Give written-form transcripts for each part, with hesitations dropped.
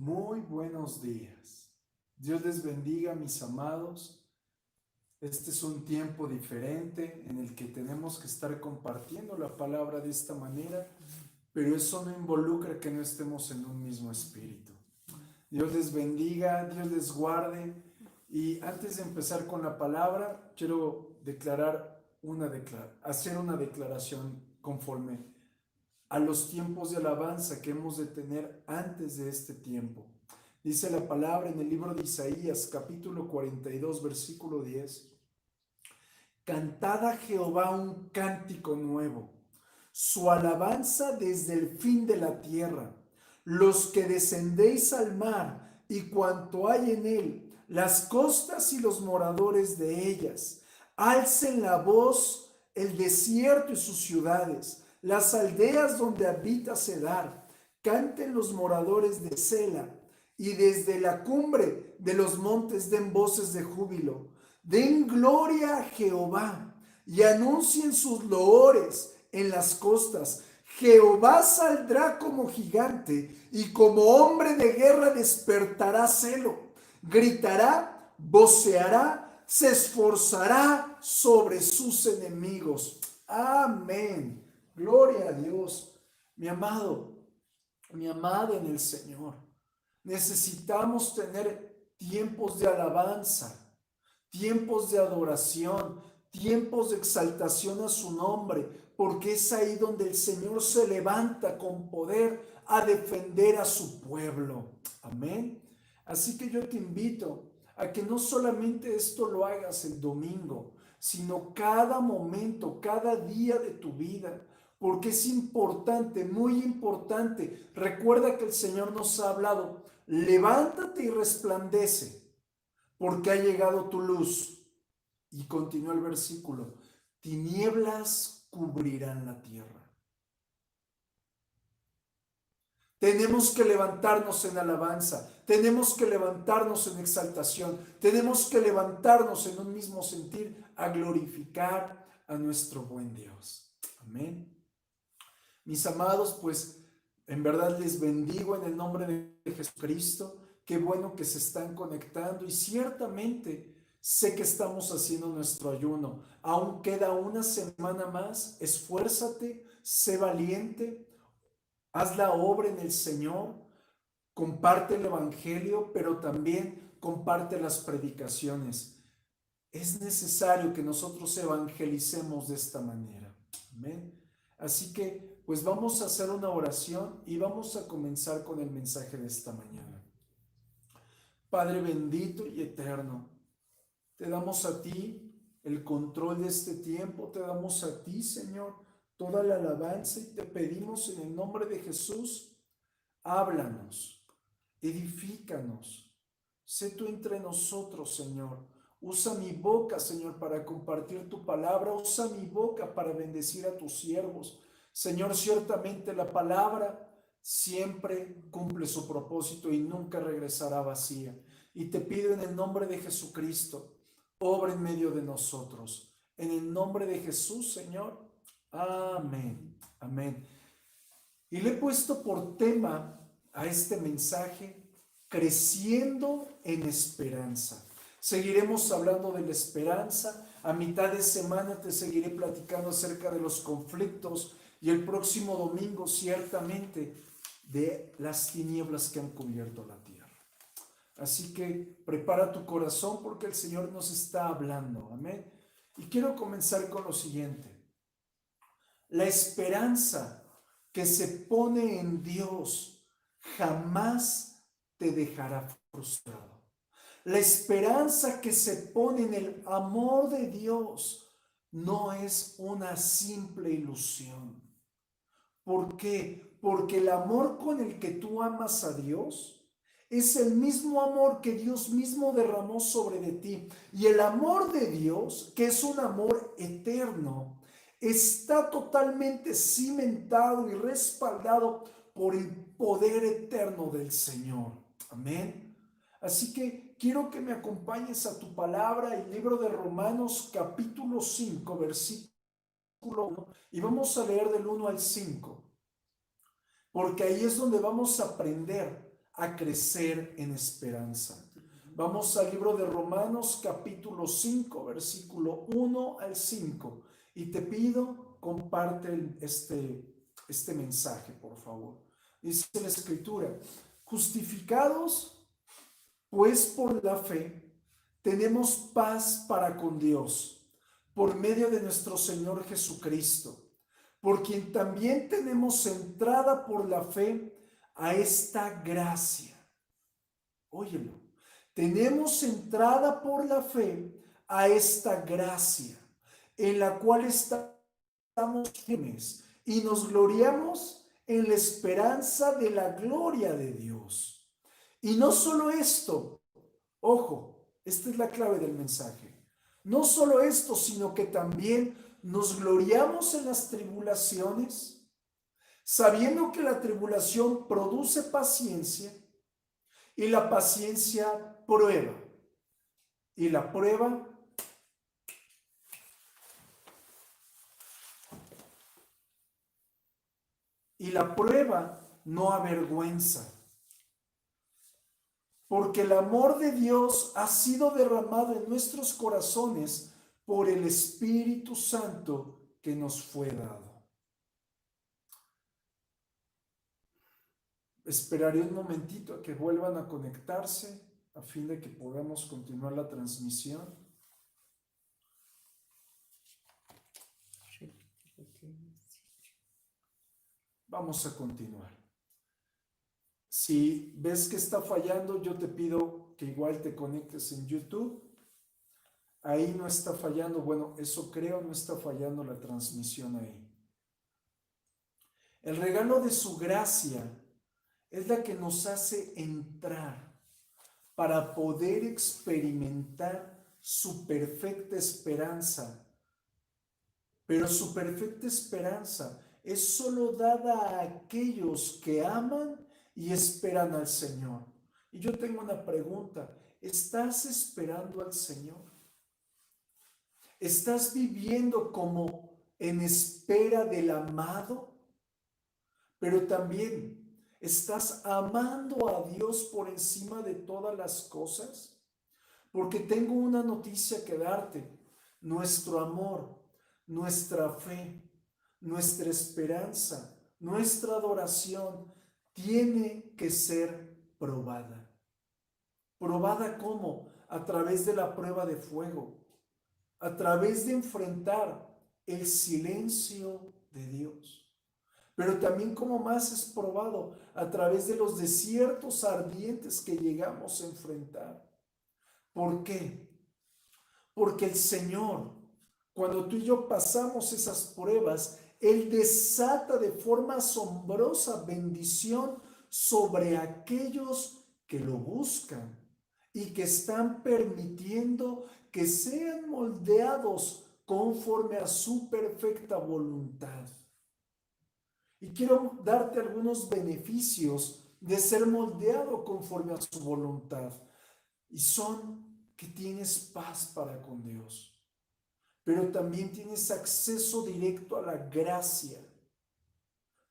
Muy buenos días. Dios les bendiga, mis amados. Este es un tiempo diferente en el que tenemos que estar compartiendo la palabra de esta manera, pero eso no involucra que no estemos en un mismo espíritu. Dios les bendiga, Dios les guarde. Y antes de empezar con la palabra, quiero hacer una declaración conforme a los tiempos de alabanza que hemos de tener antes de este tiempo. Dice la palabra en el libro de Isaías, capítulo 42, versículo 10. Cantad a Jehová un cántico nuevo, su alabanza desde el fin de la tierra. Los que descendéis al mar y cuanto hay en él, las costas y los moradores de ellas, alcen la voz el desierto y sus ciudades, las aldeas donde habita Cedar, canten los moradores de Sela, y desde la cumbre de los montes den voces de júbilo. Den gloria a Jehová y anuncien sus loores en las costas. Jehová saldrá como gigante y como hombre de guerra despertará celo. Gritará, voceará, se esforzará sobre sus enemigos. Amén. Gloria a Dios. Mi amado, mi amada en el Señor. Necesitamos tener tiempos de alabanza, tiempos de adoración, tiempos de exaltación a su nombre, porque es ahí donde el Señor se levanta con poder a defender a su pueblo. Amén. Así que yo te invito a que no solamente esto lo hagas el domingo, sino cada momento, cada día de tu vida, porque es importante, muy importante. Recuerda que el Señor nos ha hablado: levántate y resplandece, porque ha llegado tu luz. Y continúa el versículo: tinieblas cubrirán la tierra. Tenemos que levantarnos en alabanza, tenemos que levantarnos en exaltación, tenemos que levantarnos en un mismo sentir a glorificar a nuestro buen Dios. Amén. Mis amados, pues en verdad les bendigo en el nombre de Jesucristo. Qué bueno que se están conectando y ciertamente sé que estamos haciendo nuestro ayuno. Aún queda una semana más. Esfuérzate, sé valiente, haz la obra en el Señor, comparte el Evangelio, pero también comparte las predicaciones. Es necesario que nosotros evangelicemos de esta manera. Amén. Así que, pues vamos a hacer una oración y vamos a comenzar con el mensaje de esta mañana. Padre bendito y eterno, te damos a ti el control de este tiempo, te damos a ti, Señor, toda la alabanza y te pedimos en el nombre de Jesús: háblanos, edifícanos, sé tú entre nosotros, Señor. Usa mi boca, Señor, para compartir tu palabra. Usa mi boca para bendecir a tus siervos. Señor, ciertamente la palabra siempre cumple su propósito y nunca regresará vacía. Y te pido en el nombre de Jesucristo, obra en medio de nosotros. En el nombre de Jesús, Señor. Amén. Amén. Y le he puesto por tema a este mensaje: creciendo en esperanza. Seguiremos hablando de la esperanza. A mitad de semana te seguiré platicando acerca de los conflictos y el próximo domingo ciertamente de las tinieblas que han cubierto la tierra. Así que prepara tu corazón porque el Señor nos está hablando. Amén. Y quiero comenzar con lo siguiente: la esperanza que se pone en Dios jamás te dejará frustrado. La esperanza que se pone en el amor de Dios no es una simple ilusión. ¿Por qué? Porque el amor con el que tú amas a Dios es el mismo amor que Dios mismo derramó sobre de ti. Y el amor de Dios, que es un amor eterno, está totalmente cimentado y respaldado por el poder eterno del Señor. Amén. Así que quiero que me acompañes a tu palabra, el libro de Romanos capítulo 5, versículo 1, y vamos a leer del 1 al 5, porque ahí es donde vamos a aprender a crecer en esperanza. Vamos al libro de Romanos capítulo 5, versículo 1 al 5. Y te pido, comparte este mensaje, por favor. Dice la Escritura: justificados pues por la fe, tenemos paz para con Dios, por medio de nuestro Señor Jesucristo, por quien también tenemos entrada por la fe a esta gracia. Óyelo, tenemos entrada por la fe a esta gracia, en la cual estamos firmes y nos gloriamos en la esperanza de la gloria de Dios. Y no solo esto, ojo, esta es la clave del mensaje. No solo esto, sino que también nos gloriamos en las tribulaciones, sabiendo que la tribulación produce paciencia y la paciencia prueba. Y la prueba no avergüenza, porque el amor de Dios ha sido derramado en nuestros corazones por el Espíritu Santo que nos fue dado. Esperaré un momentito a que vuelvan a conectarse a fin de que podamos continuar la transmisión. Vamos a continuar. Si ves que está fallando, yo te pido que igual te conectes en YouTube. Ahí no está fallando, bueno, eso creo, no está fallando la transmisión ahí. El regalo de su gracia es la que nos hace entrar para poder experimentar su perfecta esperanza. Pero su perfecta esperanza es solo dada a aquellos que aman y esperan al Señor. Y yo tengo una pregunta: ¿estás esperando al Señor? ¿Estás viviendo como en espera del amado? Pero también, ¿estás amando a Dios por encima de todas las cosas? Porque tengo una noticia que darte: nuestro amor, nuestra fe, nuestra esperanza, nuestra adoración tiene que ser probada. ¿Probada cómo? A través de la prueba de fuego, a través de enfrentar el silencio de Dios. Pero también, como más es probado, a través de los desiertos ardientes que llegamos a enfrentar. ¿Por qué? Porque el Señor, cuando tú y yo pasamos esas pruebas, Él desata de forma asombrosa bendición sobre aquellos que lo buscan y que están permitiendo que sean moldeados conforme a su perfecta voluntad. Y quiero darte algunos beneficios de ser moldeado conforme a su voluntad. Y son que tienes paz para con Dios, pero también tienes acceso directo a la gracia.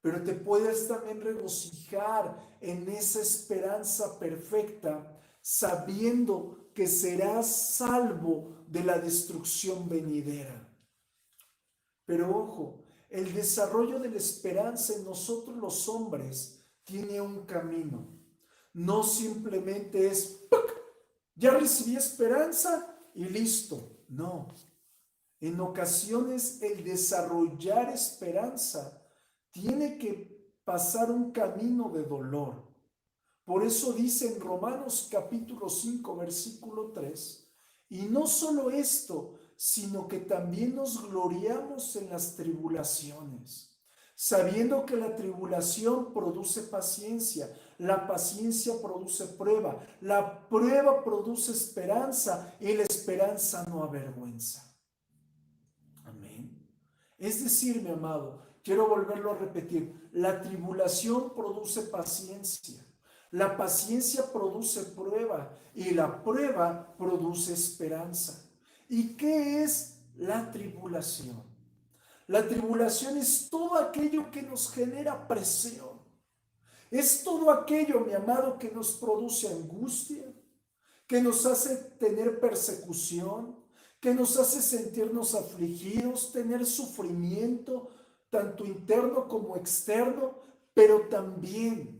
Pero te puedes también regocijar en esa esperanza perfecta, sabiendo que serás salvo de la destrucción venidera. Pero ojo, el desarrollo de la esperanza en nosotros los hombres tiene un camino. No simplemente es ¡puc! Ya recibí esperanza y listo. No. En ocasiones el desarrollar esperanza tiene que pasar un camino de dolor. Por eso dice en Romanos capítulo 5, versículo 3, y no solo esto, sino que también nos gloriamos en las tribulaciones, sabiendo que la tribulación produce paciencia, la paciencia produce prueba, la prueba produce esperanza y la esperanza no avergüenza. Amén. Es decir, mi amado, quiero volverlo a repetir, la tribulación produce paciencia, la paciencia produce prueba y la prueba produce esperanza. ¿Y qué es la tribulación? La tribulación es todo aquello que nos genera presión, Es todo aquello, mi amado, que nos produce angustia, que nos hace tener persecución, que nos hace sentirnos afligidos, tener sufrimiento, tanto interno como externo, pero también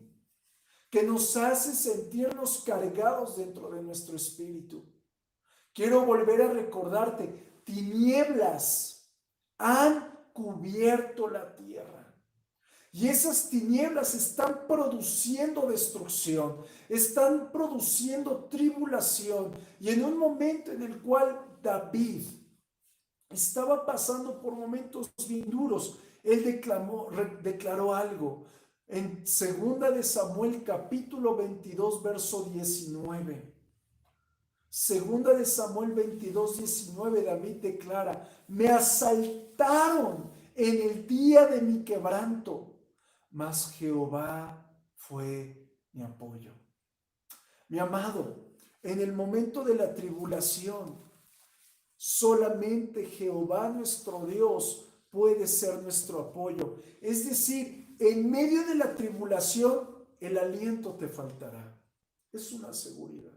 que nos hace sentirnos cargados dentro de nuestro espíritu. Quiero volver a recordarte, tinieblas han cubierto la tierra. Y esas tinieblas están produciendo destrucción, están produciendo tribulación. Y en un momento en el cual David estaba pasando por momentos bien duros, él declaró algo en 2 de Samuel capítulo 22, verso 19. Segunda de Samuel 22, 19, David declara: me asaltaron en el día de mi quebranto, mas Jehová fue mi apoyo. Mi amado, en el momento de la tribulación, solamente Jehová nuestro Dios puede ser nuestro apoyo. Es decir, en medio de la tribulación, el aliento te faltará. Es una seguridad.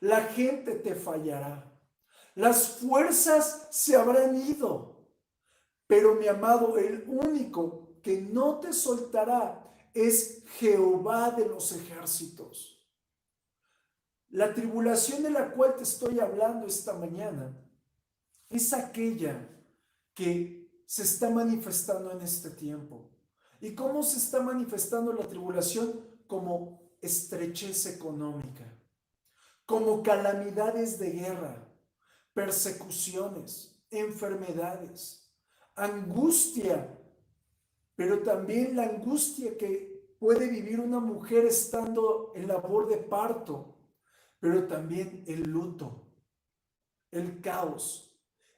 La gente te fallará. Las fuerzas se habrán ido. Pero mi amado, el único que no te soltará es Jehová de los ejércitos. La tribulación de la cual te estoy hablando esta mañana es aquella que se está manifestando en este tiempo. ¿Y cómo se está manifestando la tribulación? Como estrechez económica, como calamidades de guerra, persecuciones, enfermedades, angustia, pero también la angustia que puede vivir una mujer estando en labor de parto, pero también el luto, el caos.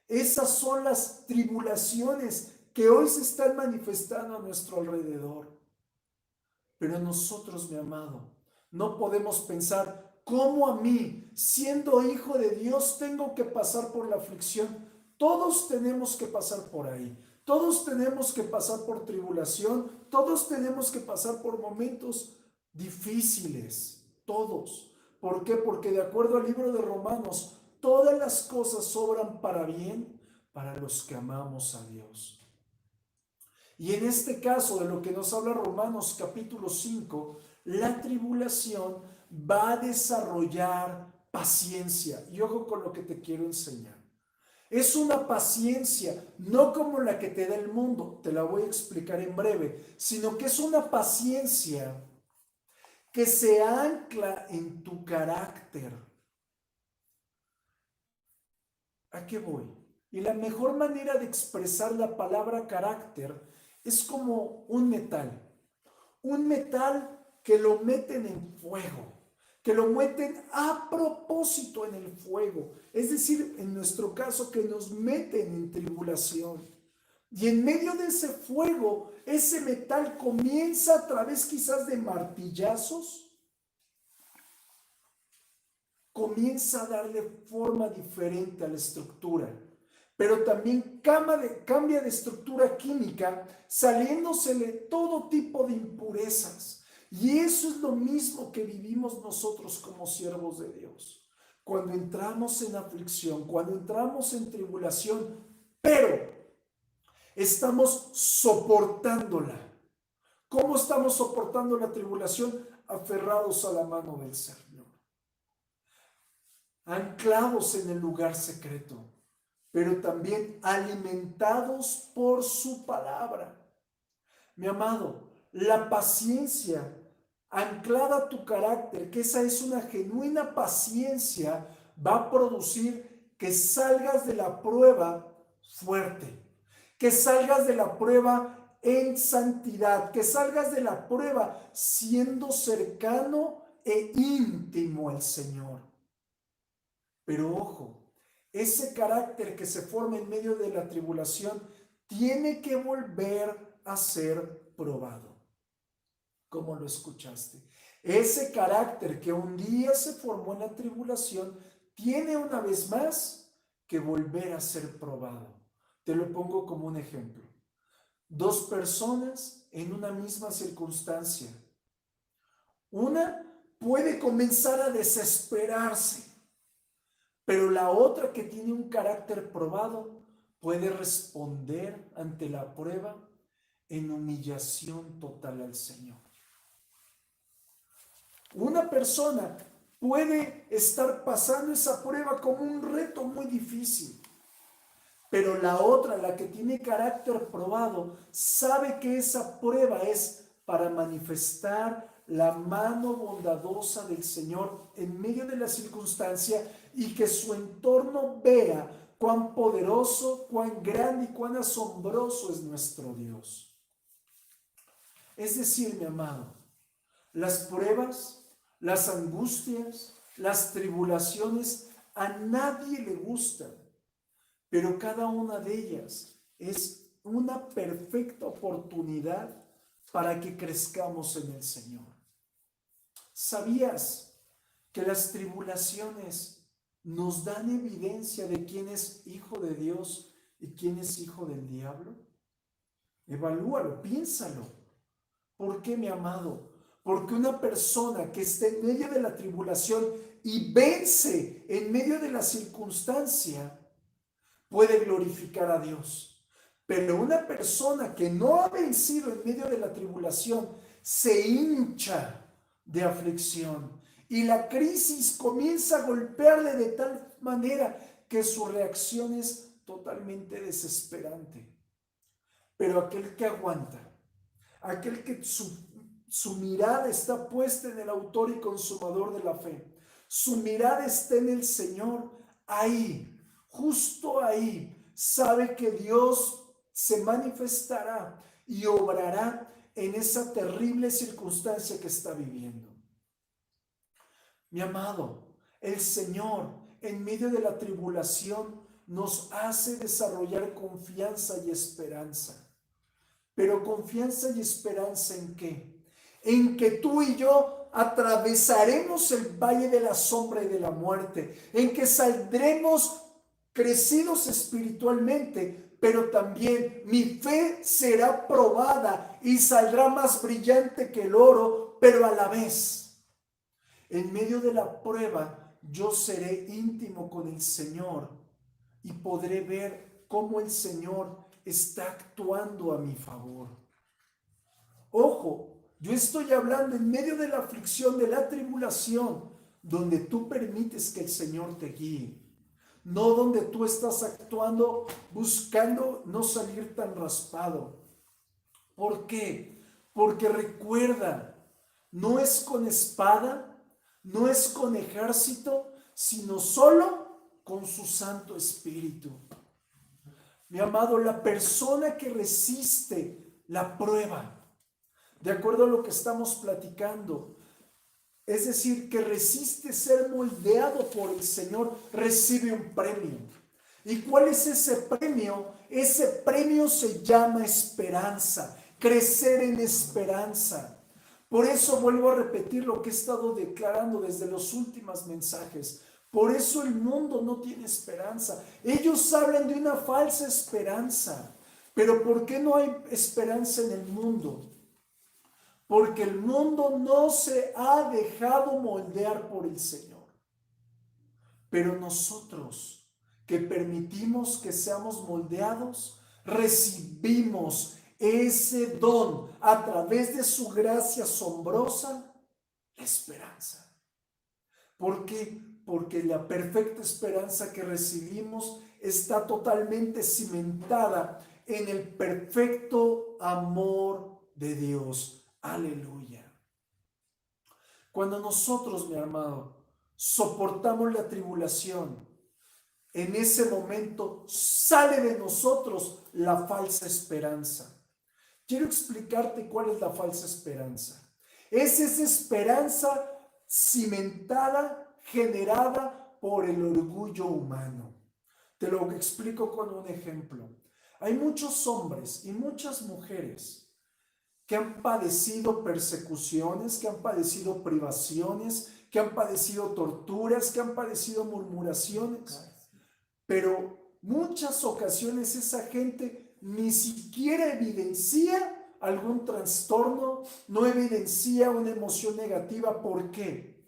Esas son las tribulaciones que hoy se están manifestando a nuestro alrededor. Pero nosotros, mi amado, no podemos pensar: ¿cómo a mí, siendo hijo de Dios, tengo que pasar por la aflicción? Todos tenemos que pasar por ahí. Todos tenemos que pasar por tribulación. Todos tenemos que pasar por momentos difíciles. Todos. ¿Por qué? Porque de acuerdo al libro de Romanos, todas las cosas obran para bien para los que amamos a Dios. Y en este caso, de lo que nos habla Romanos capítulo 5, la tribulación va a desarrollar paciencia. Y ojo con lo que te quiero enseñar. Es una paciencia, no como la que te da el mundo, te la voy a explicar en breve, sino que es una paciencia que se ancla en tu carácter. ¿A qué voy? Y la mejor manera de expresar la palabra carácter es como un metal que lo meten en fuego, que lo meten a propósito en el fuego, es decir, en nuestro caso, que nos meten en tribulación. Y en medio de ese fuego, ese metal comienza a través quizás de martillazos, comienza a darle forma diferente a la estructura, pero también cambia de estructura química, saliéndosele todo tipo de impurezas. Y eso es lo mismo que vivimos nosotros como siervos de Dios. Cuando entramos en aflicción, cuando entramos en tribulación, pero estamos soportándola. ¿Cómo estamos soportando la tribulación? Aferrados a la mano del Señor, anclados en el lugar secreto, pero también alimentados por su palabra. Mi amado, la paciencia anclada a tu carácter, que esa es una genuina paciencia, va a producir que salgas de la prueba fuerte, que salgas de la prueba en santidad, que salgas de la prueba siendo cercano e íntimo al Señor. Pero ojo, ese carácter que se forma en medio de la tribulación tiene que volver a ser probado. ¿Cómo lo escuchaste? Ese carácter que un día se formó en la tribulación tiene una vez más que volver a ser probado. Te lo pongo como un ejemplo. Dos personas en una misma circunstancia, Una puede comenzar a desesperarse, pero la otra, que tiene un carácter probado, puede responder ante la prueba en humillación total al Señor. Una persona puede estar pasando esa prueba como un reto muy difícil, pero la otra, la que tiene carácter probado, sabe que esa prueba es para manifestar la mano bondadosa del Señor en medio de la circunstancia, y que su entorno vea cuán poderoso, cuán grande y cuán asombroso es nuestro Dios. Es decir, mi amado, las pruebas, las angustias, las tribulaciones a nadie le gustan, pero cada una de ellas es una perfecta oportunidad para que crezcamos en el Señor. ¿Sabías que las tribulaciones nos dan evidencia de quién es hijo de Dios y quién es hijo del diablo? Evalúalo, piénsalo. ¿Por qué, mi amado? Porque una persona que esté en medio de la tribulación y vence en medio de la circunstancia puede glorificar a Dios. Pero una persona que no ha vencido en medio de la tribulación se hincha de aflicción, y la crisis comienza a golpearle de tal manera que su reacción es totalmente desesperante. Pero aquel que aguanta, aquel que su mirada está puesta en el autor y consumador de la fe, su mirada está en el Señor, ahí, justo ahí, sabe que Dios se manifestará y obrará en esa terrible circunstancia que está viviendo. Mi amado, el Señor en medio de la tribulación nos hace desarrollar confianza y esperanza. Pero confianza y esperanza ¿en qué? En que tú y yo atravesaremos el valle de la sombra y de la muerte, en que saldremos crecidos espiritualmente, pero también mi fe será probada y saldrá más brillante que el oro, pero a la vez, en medio de la prueba, yo seré íntimo con el Señor y podré ver cómo el Señor está actuando a mi favor. Ojo, yo estoy hablando en medio de la aflicción, de la tribulación, donde tú permites que el Señor te guíe, no donde tú estás actuando buscando no salir tan raspado. ¿Por qué? Porque recuerda, no es con espada, no es con ejército, sino solo con su Santo Espíritu. Mi amado, la persona que resiste la prueba, de acuerdo a lo que estamos platicando, es decir, que resiste ser moldeado por el Señor, recibe un premio. ¿Y cuál es ese premio? Ese premio se llama esperanza, crecer en esperanza. Por eso vuelvo a repetir lo que he estado declarando desde los últimos mensajes. Por eso el mundo no tiene esperanza. Ellos hablan de una falsa esperanza. Pero ¿por qué no hay esperanza en el mundo? Porque el mundo no se ha dejado moldear por el Señor. Pero nosotros, que permitimos que seamos moldeados, recibimos ese don a través de su gracia asombrosa, la esperanza. ¿Por qué? Porque la perfecta esperanza que recibimos está totalmente cimentada en el perfecto amor de Dios. Aleluya. Cuando nosotros, mi amado, soportamos la tribulación, en ese momento sale de nosotros la falsa esperanza. Quiero explicarte cuál es la falsa esperanza. Es esa esperanza cimentada, generada por el orgullo humano. Te lo explico con un ejemplo. Hay muchos hombres y muchas mujeres que han padecido persecuciones, que han padecido privaciones, que han padecido torturas, que han padecido murmuraciones. Pero muchas ocasiones esa gente ni siquiera evidencia algún trastorno, no evidencia una emoción negativa. ¿Por qué?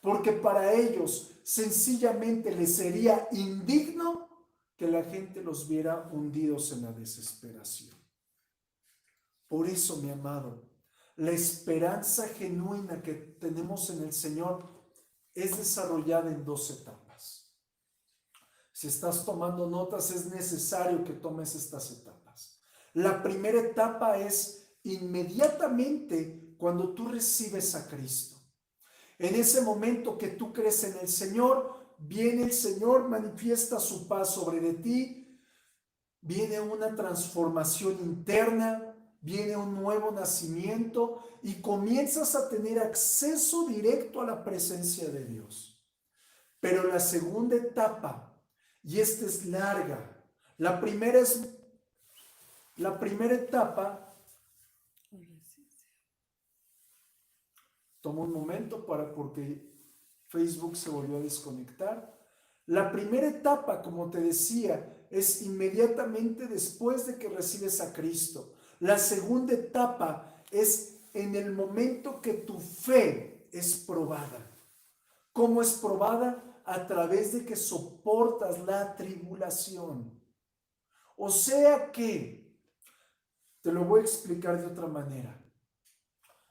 Porque para ellos sencillamente les sería indigno que la gente los viera hundidos en la desesperación. Por eso, mi amado, la esperanza genuina que tenemos en el Señor es desarrollada en 2 etapas. Si estás tomando notas, es necesario que tomes estas etapas. La primera etapa es inmediatamente cuando tú recibes a Cristo. En ese momento que tú crees en el Señor, viene el Señor, manifiesta su paz sobre de ti, viene una transformación interna, viene un nuevo nacimiento y comienzas a tener acceso directo a la presencia de Dios. Pero la segunda etapa, y esta es larga, la primera etapa. Toma un momento porque Facebook se volvió a desconectar. La primera etapa, como te decía, es inmediatamente después de que recibes a Cristo. La segunda etapa es en el momento que tu fe es probada. ¿Cómo es probada? A través de que soportas la tribulación. O sea que, te lo voy a explicar de otra manera.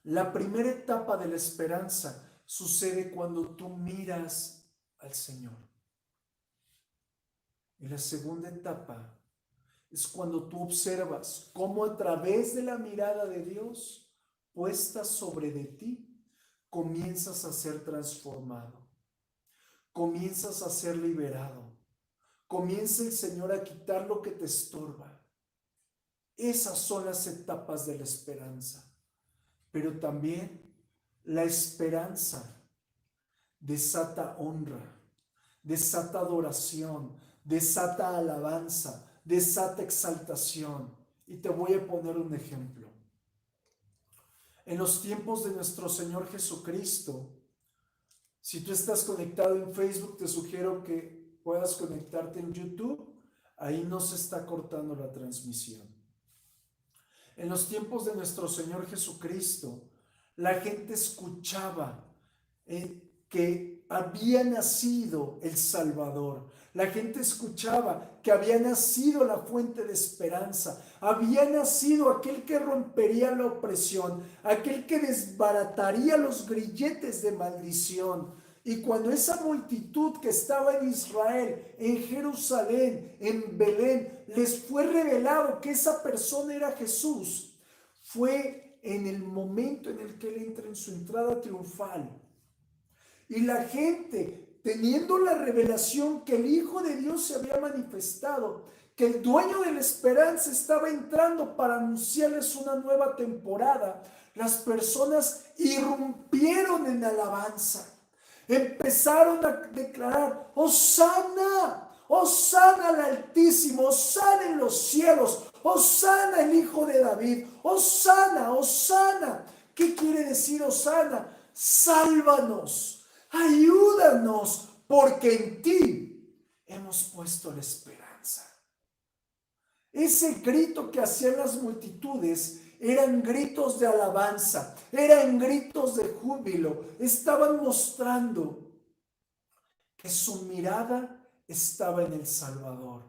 La primera etapa de la esperanza sucede cuando tú miras al Señor. Y la segunda etapa es cuando tú observas cómo a través de la mirada de Dios puesta sobre de ti, comienzas a ser transformado, comienzas a ser liberado, comienza el Señor a quitar lo que te estorba. Esas son las etapas de la esperanza. Pero también la esperanza desata honra, desata adoración, desata alabanza, desata exaltación. Y te voy a poner un ejemplo. En los tiempos de nuestro Señor Jesucristo, si tú estás conectado en Facebook, te sugiero que puedas conectarte en YouTube. Ahí no se está cortando la transmisión. En los tiempos de nuestro Señor Jesucristo, la gente escuchaba que había nacido el Salvador. La gente escuchaba que había nacido la fuente de esperanza. Había nacido aquel que rompería la opresión, aquel que desbarataría los grilletes de maldición. Y cuando esa multitud que estaba en Israel, en Jerusalén, en Belén, les fue revelado que esa persona era Jesús, fue en el momento en el que él entra en su entrada triunfal. Y la gente, teniendo la revelación que el Hijo de Dios se había manifestado, que el dueño de la esperanza estaba entrando para anunciarles una nueva temporada, las personas irrumpieron en alabanza. Empezaron a declarar: Hosana, Hosana al Altísimo, Hosana en los cielos, Hosana el Hijo de David, Hosana, Hosana. ¿Qué quiere decir Hosana? Sálvanos, ayúdanos, porque en ti hemos puesto la esperanza. Ese grito que hacían las multitudes eran gritos de alabanza, eran gritos de júbilo. Estaban mostrando que su mirada estaba en el Salvador.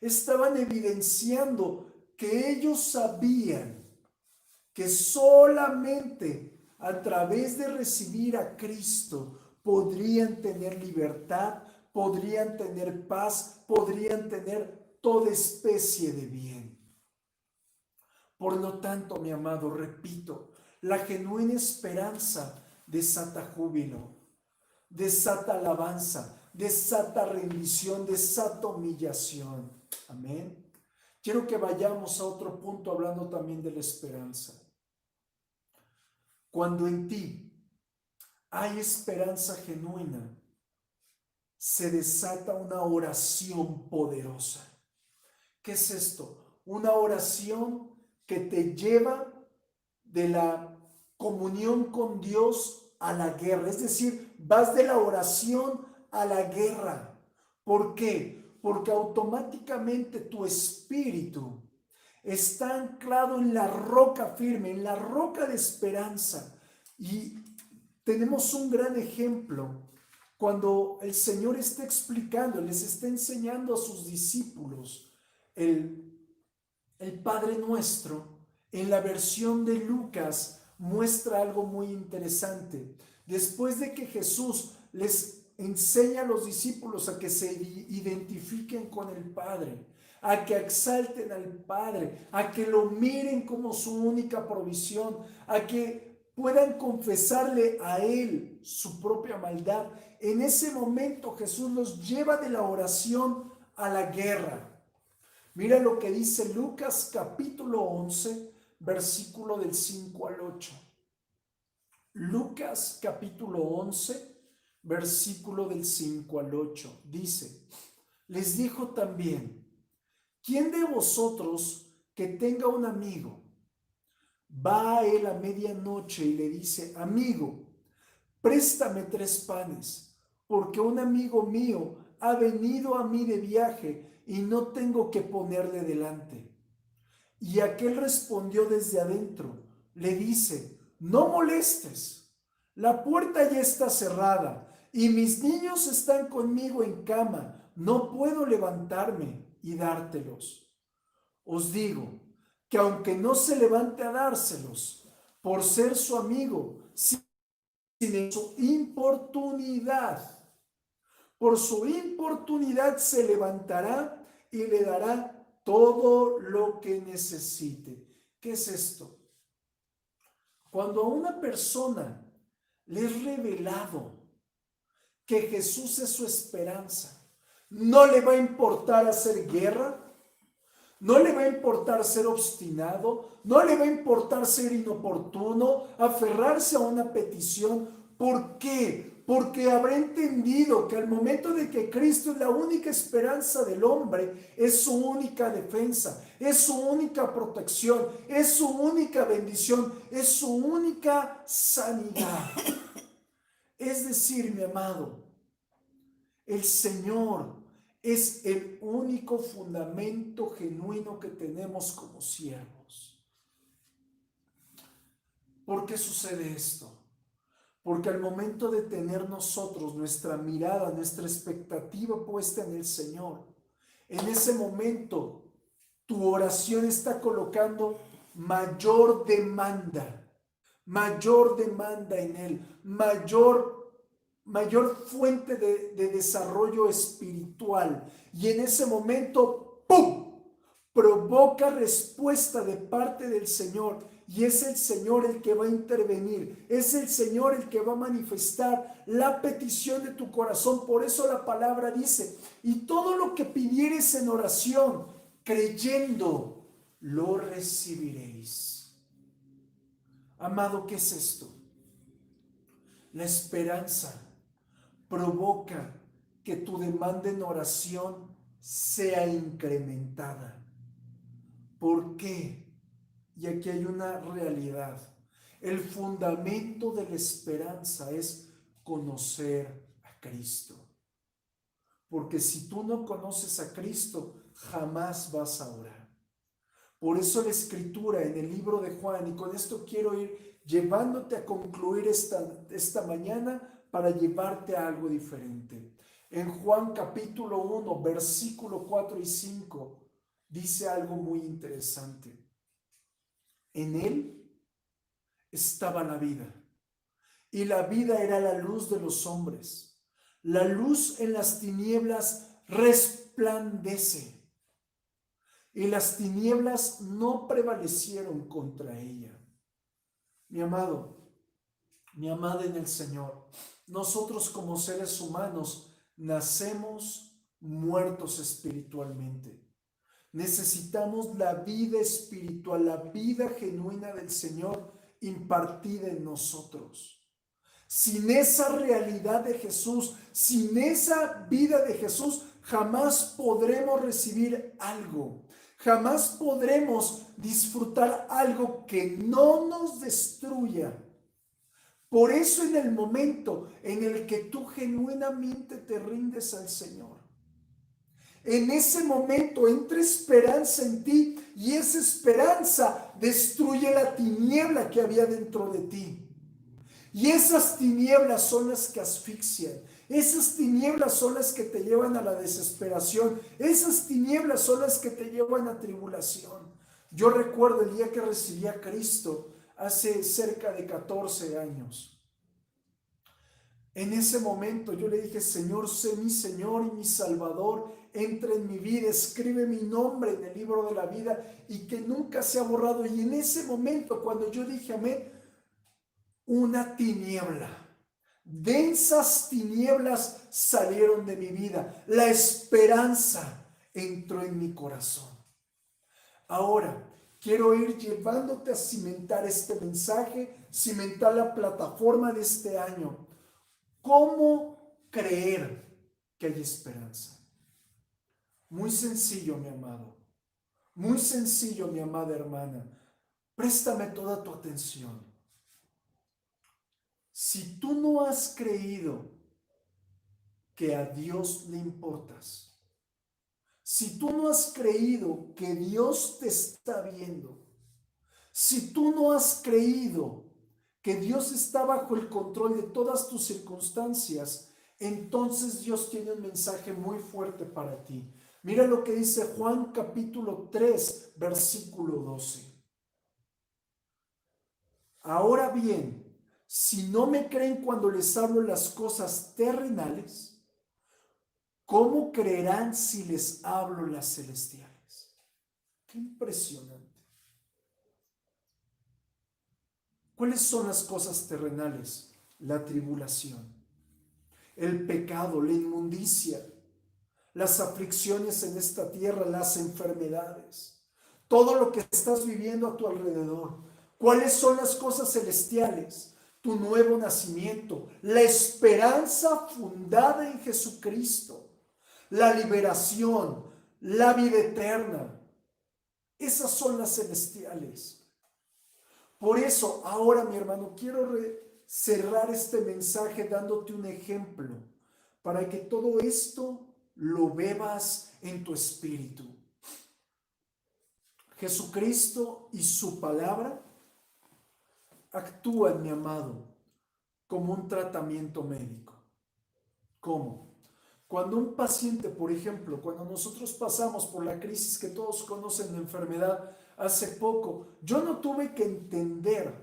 Estaban evidenciando que ellos sabían que solamente a través de recibir a Cristo podrían tener libertad, podrían tener paz, podrían tener toda especie de bien. Por lo tanto, mi amado, repito, la genuina esperanza desata júbilo, desata alabanza, desata rendición, desata humillación. Amén. Quiero que vayamos a otro punto hablando también de la esperanza. Cuando en ti hay esperanza genuina, se desata una oración poderosa. ¿Qué es esto? Una oración que te lleva de la comunión con Dios a la guerra. Es decir, vas de la oración a la guerra. ¿Por qué? Porque automáticamente tu espíritu está anclado en la roca firme, en la roca de esperanza. Y tenemos un gran ejemplo cuando el Señor está explicando, les está enseñando a sus discípulos el Padre Nuestro. En la versión de Lucas muestra algo muy interesante. Después de que Jesús les enseña a los discípulos a que se identifiquen con el Padre, a que exalten al Padre, a que lo miren como su única provisión, a que puedan confesarle a Él su propia maldad. En ese momento Jesús los lleva de la oración a la guerra. Mira lo que dice Lucas capítulo 11, versículo del 5 al 8. Lucas capítulo 11, versículo del 5 al 8. Dice, les dijo también, ¿quién de vosotros que tenga un amigo va a él a medianoche y le dice, amigo, préstame 3 panes, porque un amigo mío ha venido a mí de viaje y no tengo que ponerle delante? Y aquel respondió desde adentro, le dice, no molestes, la puerta ya está cerrada y mis niños están conmigo en cama, no puedo levantarme y dártelos. Os digo que aunque no se levante a dárselos por ser su amigo, sin su importunidad, por su importunidad se levantará y le dará todo lo que necesite. ¿Qué es esto? Cuando a una persona le es revelado que Jesús es su esperanza, no le va a importar hacer guerra, no le va a importar ser obstinado, no le va a importar ser inoportuno, aferrarse a una petición. ¿Por qué? Porque habrá entendido que al momento de que Cristo es la única esperanza del hombre, es su única defensa, es su única protección, es su única bendición, es su única sanidad. Es decir, mi amado, el Señor es el único fundamento genuino que tenemos como siervos. ¿Por qué sucede esto? Porque al momento de tener nosotros nuestra mirada, nuestra expectativa puesta en el Señor, en ese momento tu oración está colocando mayor demanda en Él, mayor fuente de desarrollo espiritual. Y en ese momento, ¡pum!, provoca respuesta de parte del Señor. Y es el Señor el que va a intervenir, es el Señor el que va a manifestar la petición de tu corazón. Por eso la palabra dice, y todo lo que pidieres en oración, creyendo, lo recibiréis. Amado, ¿qué es esto? La esperanza provoca que tu demanda en oración sea incrementada. ¿Por qué? Y aquí hay una realidad. El fundamento de la esperanza es conocer a Cristo. Porque si tú no conoces a Cristo, jamás vas a orar. Por eso la Escritura en el libro de Juan, y con esto quiero ir llevándote a concluir esta mañana para llevarte a algo diferente. En Juan capítulo 1, versículo 4 y 5, dice algo muy interesante. En él estaba la vida, y la vida era la luz de los hombres. La luz en las tinieblas resplandece, y las tinieblas no prevalecieron contra ella. Mi amado, mi amada en el Señor, nosotros como seres humanos nacemos muertos espiritualmente. Necesitamos la vida espiritual, la vida genuina del Señor impartida en nosotros. Sin esa realidad de Jesús, sin esa vida de Jesús, jamás podremos recibir algo. Jamás podremos disfrutar algo que no nos destruya. Por eso en el momento en el que tú genuinamente te rindes al Señor, En ese momento entra esperanza en ti y esa esperanza destruye la tiniebla que había dentro de ti. Y esas tinieblas son las que asfixian. Esas tinieblas son las que te llevan a la desesperación. Esas tinieblas son las que te llevan a tribulación. Yo recuerdo el día que recibí a Cristo hace cerca de 14 años. En ese momento yo le dije: Señor, sé mi Señor y mi Salvador, entra en mi vida, escribe mi nombre en el libro de la vida y que nunca sea borrado. Y en ese momento, cuando yo dije amén, una tiniebla, densas tinieblas salieron de mi vida. La esperanza entró en mi corazón. Ahora, quiero ir llevándote a cimentar este mensaje, cimentar la plataforma de este año. ¿Cómo creer que hay esperanza? Muy sencillo, mi amado. Muy sencillo, mi amada hermana. Préstame toda tu atención. Si tú no has creído que a Dios le importas, si tú no has creído que Dios te está viendo, si tú no has creído que Dios está bajo el control de todas tus circunstancias, entonces Dios tiene un mensaje muy fuerte para ti. Mira lo que dice Juan capítulo 3, versículo 12. Ahora bien, si no me creen cuando les hablo las cosas terrenales, ¿cómo creerán si les hablo las celestiales? Qué impresionante. ¿Cuáles son las cosas terrenales? La tribulación, el pecado, la inmundicia, las aflicciones en esta tierra, las enfermedades, todo lo que estás viviendo a tu alrededor. ¿Cuáles son las cosas celestiales? Tu nuevo nacimiento, la esperanza fundada en Jesucristo, la liberación, la vida eterna. Esas son las celestiales. Por eso, ahora, mi hermano, quiero cerrar este mensaje dándote un ejemplo para que todo esto lo bebas en tu espíritu. Jesucristo y su palabra actúan, mi amado, como un tratamiento médico. ¿Cómo? Cuando un paciente, por ejemplo, cuando nosotros pasamos por la crisis que todos conocen de enfermedad hace poco, yo no tuve que entender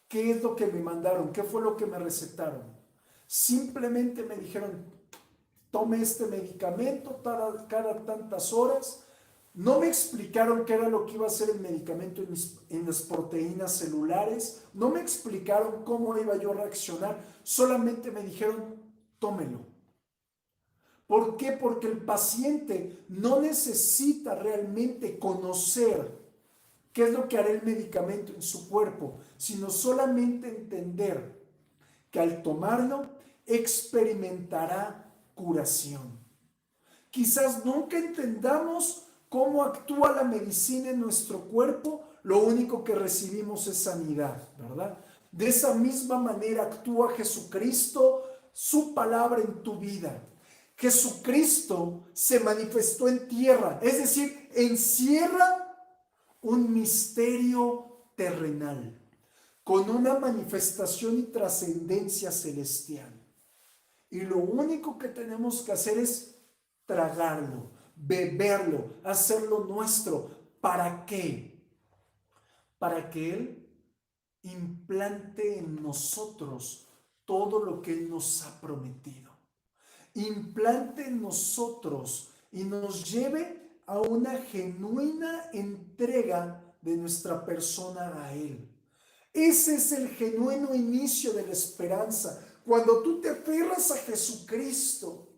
qué es lo que me mandaron, qué fue lo que me recetaron. Simplemente me dijeron: tome este medicamento cada tantas horas. No me explicaron qué era lo que iba a hacer el medicamento en las proteínas celulares. No me explicaron cómo iba yo a reaccionar. Solamente me dijeron: tómelo. ¿Por qué? Porque el paciente no necesita realmente conocer qué es lo que hará el medicamento en su cuerpo, sino solamente entender que al tomarlo experimentará curación. Quizás nunca entendamos cómo actúa la medicina en nuestro cuerpo, lo único que recibimos es sanidad, ¿verdad? De esa misma manera actúa Jesucristo, su palabra en tu vida. Jesucristo se manifestó en tierra, es decir, encierra un misterio terrenal con una manifestación y trascendencia celestial. Y lo único que tenemos que hacer es tragarlo, beberlo, hacerlo nuestro. ¿Para qué? Para que Él implante en nosotros todo lo que Él nos ha prometido. Implante en nosotros y nos lleve a una genuina entrega de nuestra persona a Él. Ese es el genuino inicio de la esperanza, cuando tú te aferras a Jesucristo.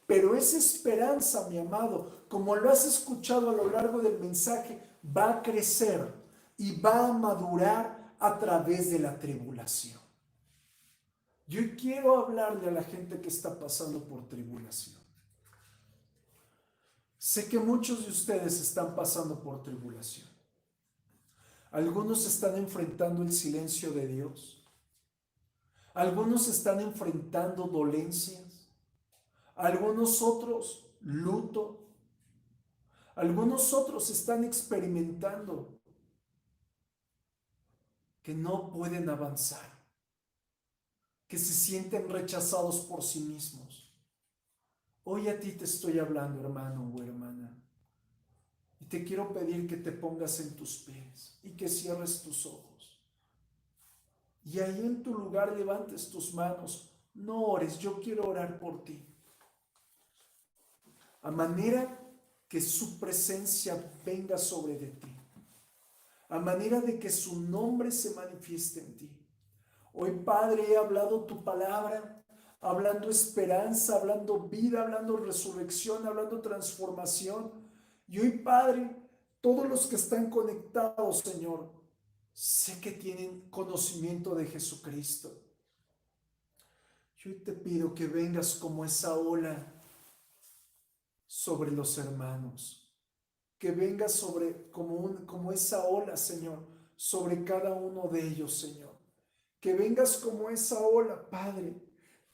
Pero esa esperanza, mi amado, como lo has escuchado a lo largo del mensaje, va a crecer y va a madurar a través de la tribulación. Yo quiero hablarle a la gente que está pasando por tribulación. Sé que muchos de ustedes están pasando por tribulación. Algunos están enfrentando el silencio de Dios. Algunos están enfrentando dolencias. Algunos otros luto. Algunos otros están experimentando que no pueden avanzar, que se sienten rechazados por sí mismos. Hoy a ti te estoy hablando, hermano o hermana, y te quiero pedir que te pongas en tus pies y que cierres tus ojos. Y ahí en tu lugar levantes tus manos. No ores, yo quiero orar por ti. A manera que su presencia venga sobre de ti. A manera de que su nombre se manifieste en ti. Hoy, Padre, he hablado tu palabra, hablando esperanza, hablando vida, hablando resurrección, hablando transformación. Y hoy, Padre, todos los que están conectados, Señor, sé que tienen conocimiento de Jesucristo. Yo hoy te pido que vengas como esa ola sobre los hermanos, que vengas sobre como esa ola, Señor, sobre cada uno de ellos, Señor. Que vengas como esa ola, Padre,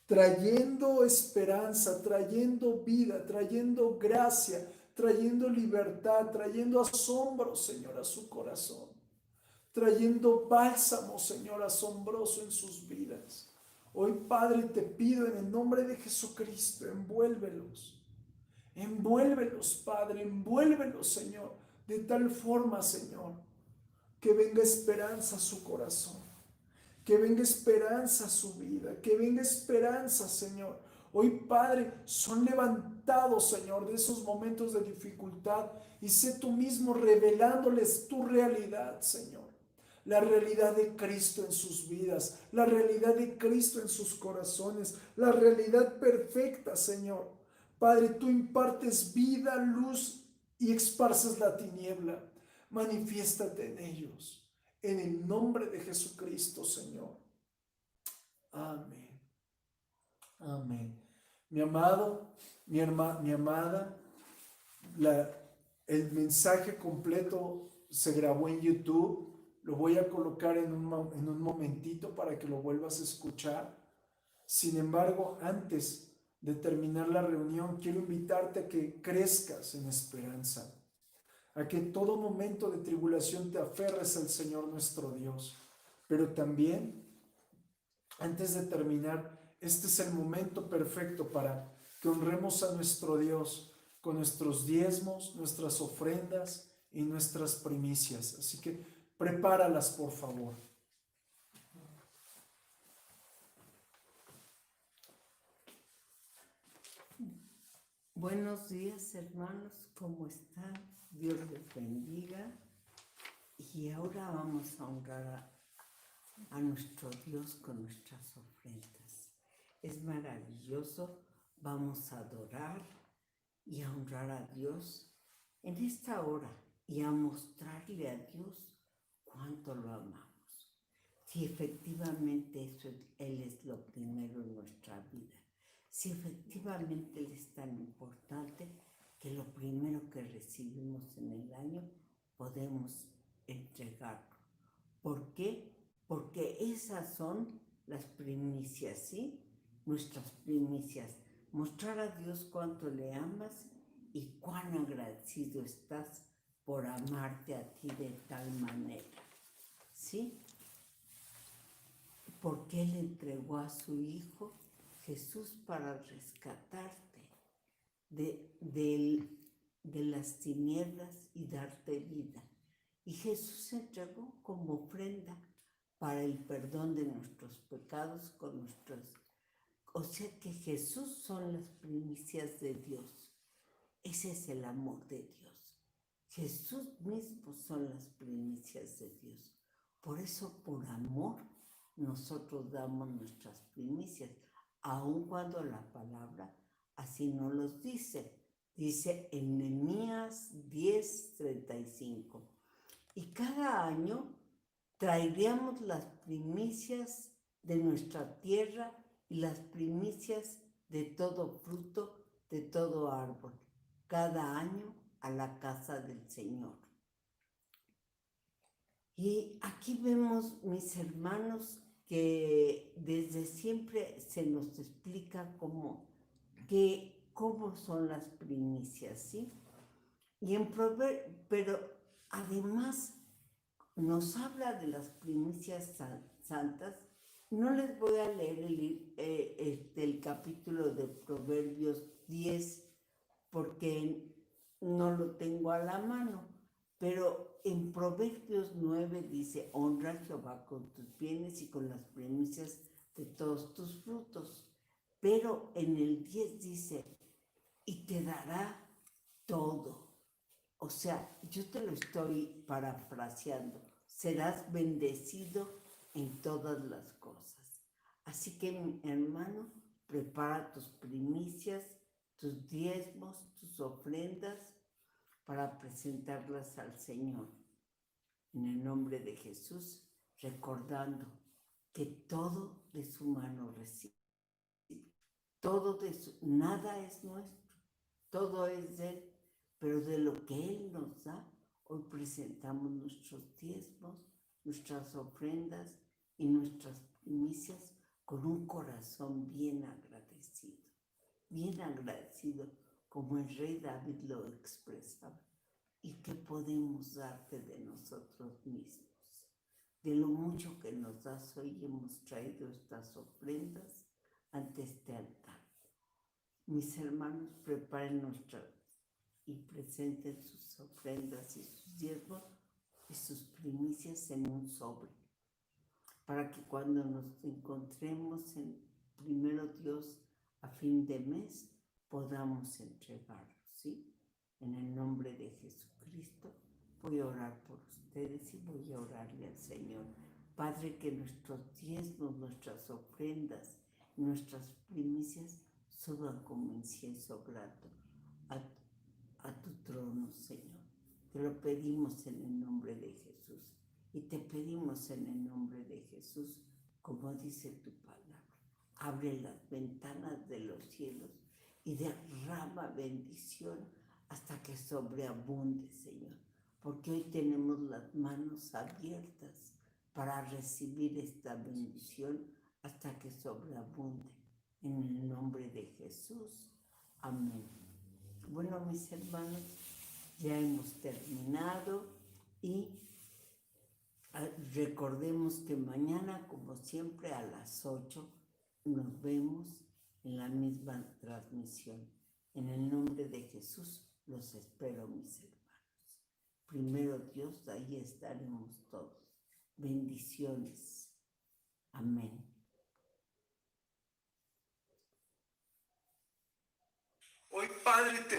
trayendo esperanza, trayendo vida, trayendo gracia, trayendo libertad, trayendo asombro, Señor, a su corazón, trayendo bálsamo, Señor, asombroso en sus vidas. Hoy, Padre, te pido en el nombre de Jesucristo, envuélvelos. Envuélvelos, Padre, envuélvelos, Señor, de tal forma, Señor, que venga esperanza a su corazón, que venga esperanza a su vida, que venga esperanza, Señor. Hoy, Padre, son levantados, Señor, de esos momentos de dificultad y sé tú mismo revelándoles tu realidad, Señor. La realidad de Cristo en sus vidas, la realidad de Cristo en sus corazones, la realidad perfecta, Señor. Padre, tú impartes vida, luz y esparces la tiniebla. Manifiéstate en ellos. En el nombre de Jesucristo, Señor. Amén. Amén. Mi amado, mi amada, el mensaje completo se grabó en YouTube. Lo voy a colocar en un momentito para que lo vuelvas a escuchar. Sin embargo, antes de terminar la reunión, quiero invitarte a que crezcas en esperanza, a que en todo momento de tribulación te aferres al Señor nuestro Dios. Pero también, antes de terminar, este es el momento perfecto para que honremos a nuestro Dios con nuestros diezmos, nuestras ofrendas y nuestras primicias. Así que prepáralas, por favor. Buenos días, hermanos, ¿cómo están? Dios les bendiga. Y ahora vamos a honrar a nuestro Dios con nuestras ofrendas. Es maravilloso, vamos a adorar y a honrar a Dios en esta hora y a mostrarle a Dios cuánto lo amamos. Si efectivamente Él es lo primero en nuestra vida. Si efectivamente Él es tan importante que lo primero que recibimos en el año podemos entregarlo. ¿Por qué? Porque esas son las primicias, ¿sí? Nuestras primicias. Mostrar a Dios cuánto le amas y cuán agradecido estás por amarte a ti de tal manera, ¿sí? Porque Él entregó a su Hijo Jesús para rescatarte de las tinieblas y darte vida. Y Jesús se entregó como ofrenda para el perdón de nuestros pecados O sea que Jesús son las primicias de Dios. Ese es el amor de Dios. Jesús mismo son las primicias de Dios. Por eso, por amor, nosotros damos nuestras primicias, aun cuando la palabra así no los dice. Dice en Nehemías 10:35. Y cada año traeríamos las primicias de nuestra tierra y las primicias de todo fruto, de todo árbol, cada año a la casa del Señor. Y aquí vemos, mis hermanos, que desde siempre se nos explica cómo cómo son las primicias, ¿sí? Y en pero además nos habla de las primicias santas. No les voy a leer el capítulo de Proverbios 10 porque no lo tengo a la mano, pero en Proverbios 9 dice, honra a Jehová con tus bienes y con las primicias de todos tus frutos. Pero en el 10 dice, y te dará todo. O sea, yo te lo estoy parafraseando. Serás bendecido en todas las cosas. Así que, mi hermano, prepara tus primicias, tus diezmos, tus ofrendas para presentarlas al Señor. En el nombre de Jesús, recordando que todo de su mano recibe. Nada es nuestro, todo es de Él, pero de lo que Él nos da, hoy presentamos nuestros diezmos, nuestras ofrendas y nuestras primicias con un corazón bien agradecido, como el rey David lo expresaba. ¿Y qué podemos darte de nosotros mismos? De lo mucho que nos das hoy hemos traído estas ofrendas ante este altar. Mis hermanos, preparen y presenten sus ofrendas y sus diezmos y sus primicias en un sobre, para que cuando nos encontremos en primero Dios a fin de mes, podamos entregarlos, ¿sí? En el nombre de Jesucristo, voy a orar por ustedes y voy a orarle al Señor. Padre, que nuestros diezmos, nuestras ofrendas, nuestras primicias suban como incienso grato a tu trono, Señor. Te lo pedimos en el nombre de Jesús. Y te pedimos en el nombre de Jesús, como dice tu palabra, abre las ventanas de los cielos y derrama bendición hasta que sobreabunde, Señor. Porque hoy tenemos las manos abiertas para recibir esta bendición hasta que sobreabunde. En el nombre de Jesús. Amén. Bueno, mis hermanos, ya hemos terminado y recordemos que mañana, como siempre, a las 8 nos vemos en la misma transmisión. En el nombre de Jesús los espero, mis hermanos. Primero Dios, ahí estaremos todos. Bendiciones. Amén. Hoy, Padre, te